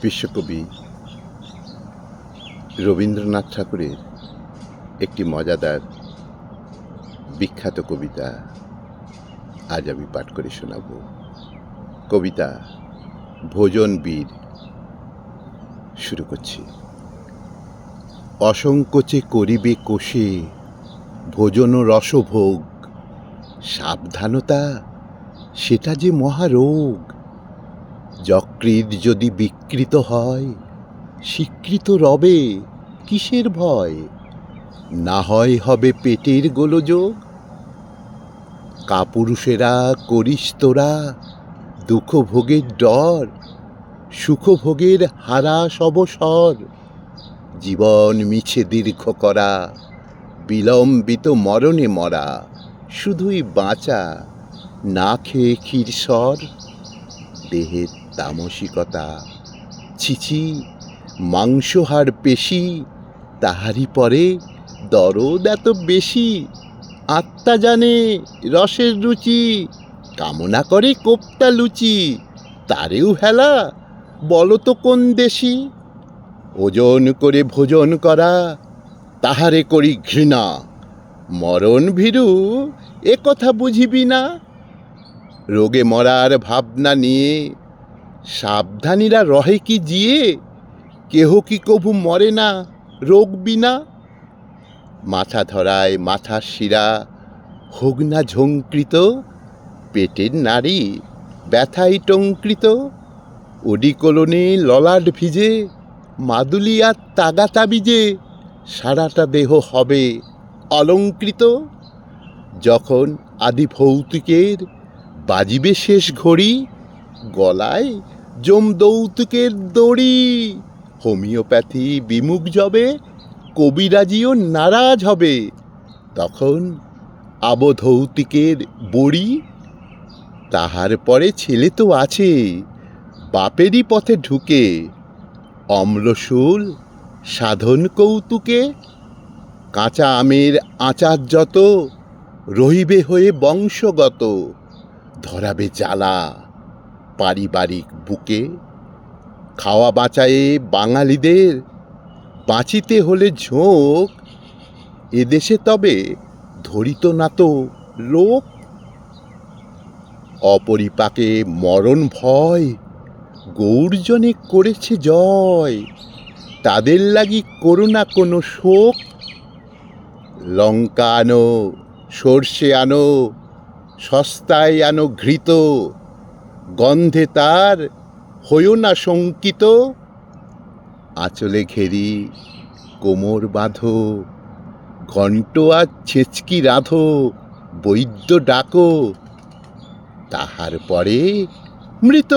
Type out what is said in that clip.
বিশ্বকবি রবীন্দ্রনাথ ঠাকুরের একটি মজাদার বিখ্যাত কবিতা আজ আমি পাঠ করে শোনাব। কবিতা ভোজন বীর। শুরু করছি। অসংকোচে করিবে কোষে ভোজন রসভোগ, সাবধানতা সেটা যে মহারোগ। যকৃৎ যদি বিকৃত হয়, স্বীকৃত রবে কিসের ভয়? না হয় হবে পেটের গোলযোগ। কাপুরুষেরা করিস তোরা দুঃখ ভোগের ডর, সুখভোগের হারাস অবসর। জীবন মিছে দীর্ঘ করা, বিলম্বিত মরণে মরা, শুধুই বাঁচা না খেয়ে ক্ষীরসর। দেহের তামসিকতা ছিছি, মাংসহার পেশি, তাহারি পরে দরদ এত বেশি। আত্মা জানে রসের রুচি, কামনা করে কোপ্তা লুচি, তারেও হেলা বলতো কোন দেশি? ওজন করে ভোজন করা তাহারে করি ঘৃণা, মরণ ভীরু এ কথা বুঝিবি না? রোগে মরার ভাবনা নিয়ে সাবধানীরা রহে কি জিয়ে? কেহ কি কভু মরে না রোগ বিনা? মাথা ধরায় মাথার শিরা হোক না ঝঙ্কৃত, পেটের নাড়ি ব্যথায় টঙ্কৃত। ওডিকোলনে ললাট ভিজে, মাদুলিয়ার তাগা তাবিজে, সারাটা দেহ হবে অলঙ্কৃত। যখন আদি ভৌতিকের বাজিবে শেষ ঘড়ি, গলায় যমদৌতুকের দড়ি। হোমিওপ্যাথি বিমুখ যবে, কবিরাজিও নারাজ হবে। তখন আবধৌতিকের বড়ি, তাহার পরে ছেলে তো আছে বাপেরই পথে ঢুকে। অম্লশূল সাধন কৌতুকে, কাঁচা আমের আচার যত রহিবে হয়ে বংশগত। ধরাবে জ্বালা পারিবারিক বুকে, খাওয়া বাঁচায়ে বাঙালিদের বাঁচিতে হলে ঝোঁক। এদেশে তবে ধরিত না তো লোক। অপরিপাকে মরণ ভয় গৌরজনে করেছে জয়, তাদের লাগি করোনা কোনো শোক। লঙ্কা আনো, সর্ষে আনো, সস্তায় আনো ঘৃত, গন্ধে তার হইও না শঙ্কিত। আঁচলে ঘেরি কোমর বাঁধো, ঘণ্ট আর ছেচকি রাঁধো, বৈদ্য ডাকো, তাহার পরে মৃত।